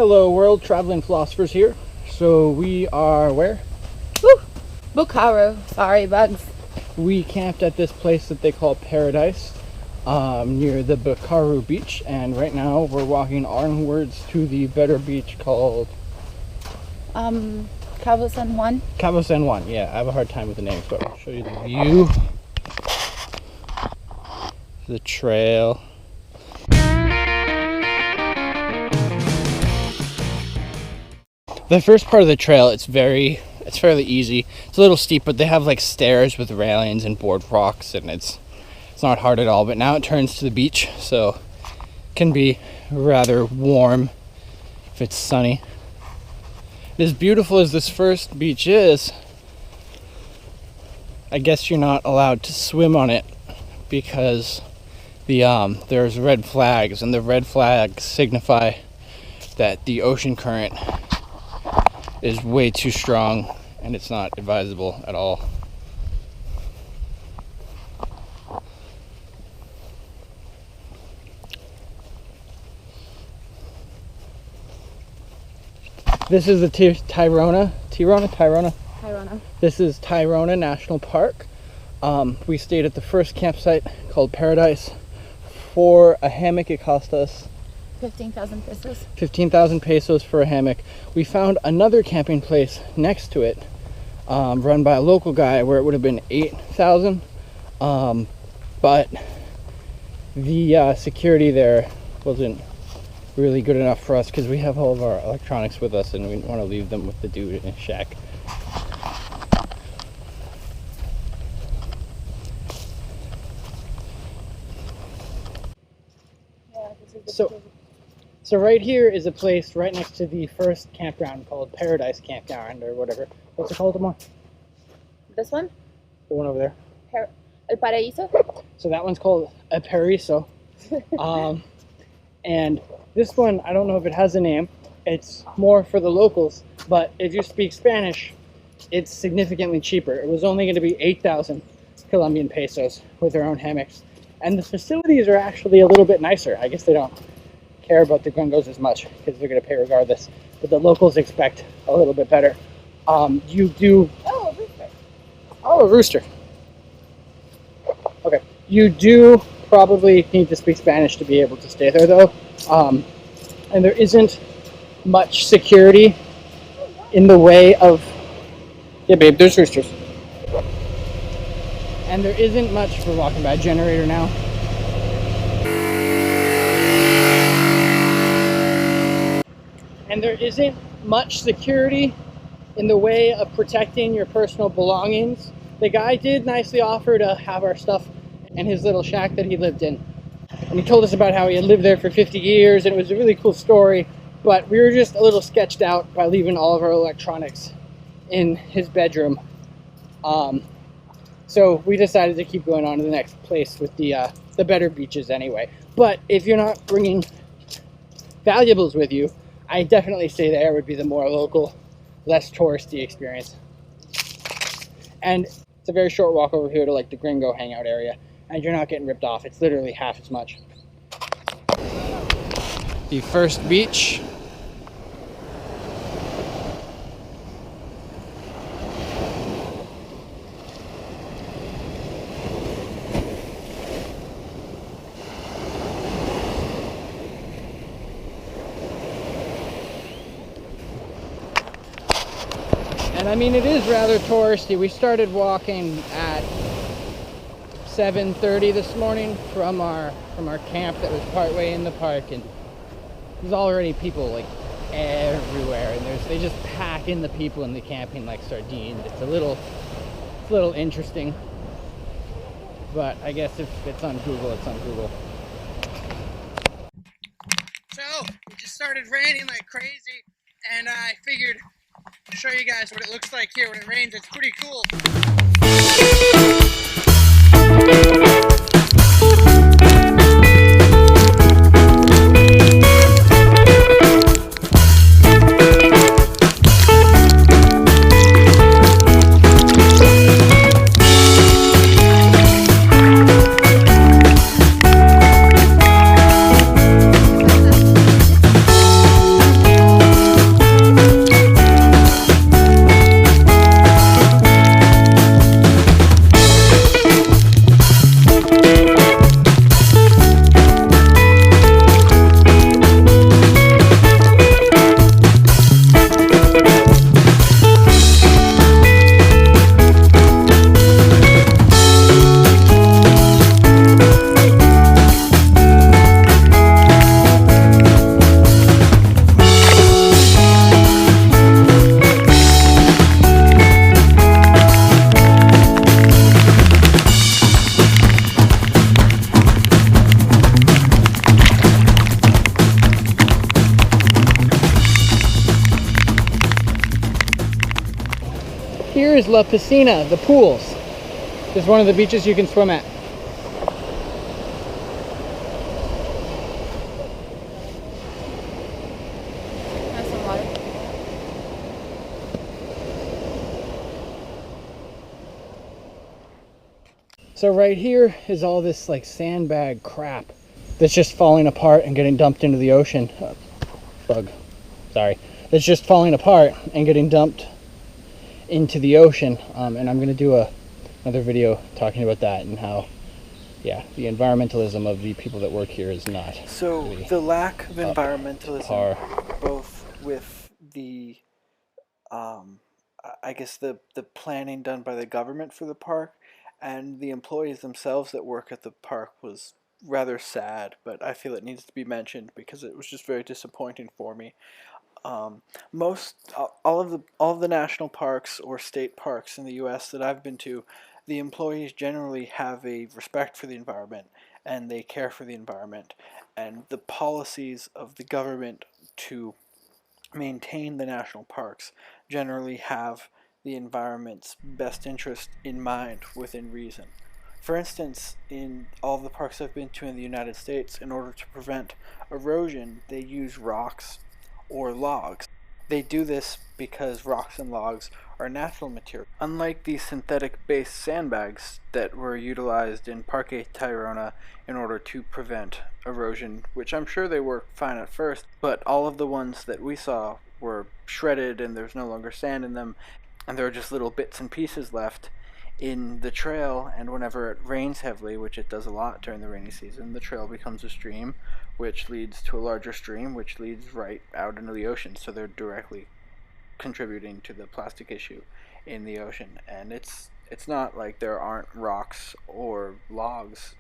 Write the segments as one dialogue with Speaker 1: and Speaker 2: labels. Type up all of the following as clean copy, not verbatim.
Speaker 1: Hello world, traveling philosophers here. So we are where?
Speaker 2: Woo! Bucaro. Sorry, bugs.
Speaker 1: We camped at this place that they call Paradise, near the Bucaro beach, and right now we're walking onwards to the better beach called
Speaker 2: Cabo San Juan.
Speaker 1: Cabo San Juan. Yeah, I have a hard time with the names, but I'll show you the view. The trail. The first part of the trail, it's fairly easy. It's a little steep, but they have like stairs with railings and boardwalks, and it's not hard at all. But now it turns to the beach, so it can be rather warm if it's sunny. As beautiful as this first beach is, I guess you're not allowed to swim on it because there's red flags, and the red flags signify that the ocean current is way too strong and it's not advisable at all. This is the Tayrona. This is Tayrona National Park. We stayed at the first campsite called Paradise. For a hammock, it cost us
Speaker 2: 15,000 pesos.
Speaker 1: 15,000 pesos for a hammock. We found another camping place next to it, run by a local guy, where it would have been 8,000. But the security there wasn't really good enough for us because we have all of our electronics with us and we didn't want to leave them with the dude in his shack. So right here is a place right next to the first campground called Paradise Campground or whatever. What's it called, Amor?
Speaker 2: This one?
Speaker 1: The one over there.
Speaker 2: El Paraíso?
Speaker 1: So that one's called El Paraíso. And this one, I don't know if it has a name. It's more for the locals, but if you speak Spanish, it's significantly cheaper. It was only going to be 8,000 Colombian pesos with their own hammocks. And the facilities are actually a little bit nicer. I guess they don't care about the gringos as much because they're going to pay regardless. But the locals expect a little bit better. You do...
Speaker 2: Oh, a rooster.
Speaker 1: Oh, a rooster. Okay. You do probably need to speak Spanish to be able to stay there, though. And there isn't much security in the way of... Yeah, babe, there's roosters. And there isn't much... We're walking by a generator now. And there isn't much security in the way of protecting your personal belongings. The guy did nicely offer to have our stuff in his little shack that he lived in. And he told us about how he had lived there for 50 years, and it was a really cool story. But we were just a little sketched out by leaving all of our electronics in his bedroom. So we decided to keep going on to the next place with the better beaches anyway. But if you're not bringing valuables with you, I definitely say there would be the more local, less touristy experience. And it's a very short walk over here to like the gringo hangout area, and you're not getting ripped off. It's literally half as much. The first beach. And I mean, it is rather touristy. We started walking at 7:30 this morning from our camp that was partway in the park, and there's already people like everywhere, and they just pack in the people in the camping like sardines. It's a little interesting, but I guess if it's on Google, it's on Google. So it just started raining like crazy, and I figured I'll show you guys what it looks like here when it rains. It's pretty cool. here is La Piscina, the pools. This is one of the beaches you can swim at.
Speaker 2: Has some water.
Speaker 1: So right here is all this like sandbag crap that's just falling apart and getting dumped into the ocean. Bug, sorry. That's just falling apart and getting dumped into the ocean. And I'm gonna do another video talking about that and how, yeah, the environmentalism of the people that work here is not.
Speaker 3: So
Speaker 1: really
Speaker 3: the lack of
Speaker 1: up
Speaker 3: environmentalism,
Speaker 1: par.
Speaker 3: both with the, I guess the planning done by the government for the park, and the employees themselves that work at the park, was rather sad. But I feel it needs to be mentioned because it was just very disappointing for me. All of the national parks or state parks in the U.S. that I've been to, the employees generally have a respect for the environment and they care for the environment, and the policies of the government to maintain the national parks generally have the environment's best interest in mind within reason. For instance, in all the parks I've been to in the United States, in order to prevent erosion, they use rocks or logs. They do this because rocks and logs are natural material. Unlike the synthetic-based sandbags that were utilized in Parque Tayrona in order to prevent erosion, which I'm sure they worked fine at first, but all of the ones that we saw were shredded and there's no longer sand in them, and there are just little bits and pieces left in the trail. And whenever it rains heavily, which it does a lot during the rainy season, the trail becomes a stream, which leads to a larger stream, which leads right out into the ocean. So they're directly contributing to the plastic issue in the ocean. And it's not like there aren't rocks or logs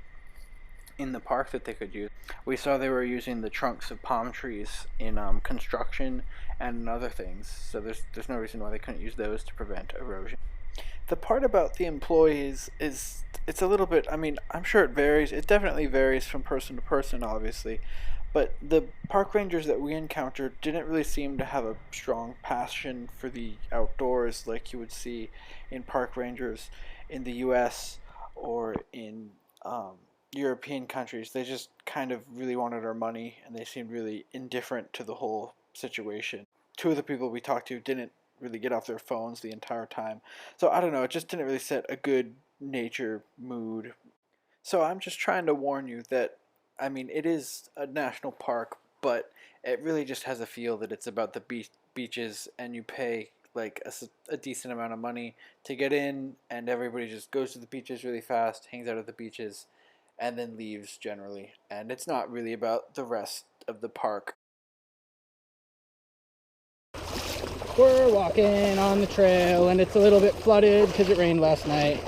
Speaker 3: in the park that they could use. We saw they were using the trunks of palm trees in construction and other things, so there's no reason why they couldn't use those to prevent erosion. The part about the employees is, it's a little bit, I mean, I'm sure it varies. It definitely varies from person to person, obviously. But the park rangers that we encountered didn't really seem to have a strong passion for the outdoors like you would see in park rangers in the US or in European countries. They just kind of really wanted our money, and they seemed really indifferent to the whole situation. Two of the people we talked to didn't really get off their phones the entire time. So I don't know, it just didn't really set a good nature mood. So I'm just trying to warn you that, I mean, it is a national park, but it really just has a feel that it's about the beaches, and you pay like a decent amount of money to get in, and everybody just goes to the beaches really fast, hangs out at the beaches, and then leaves generally. And it's not really about the rest of the park.
Speaker 1: We're walking on the trail and it's a little bit flooded because it rained last night.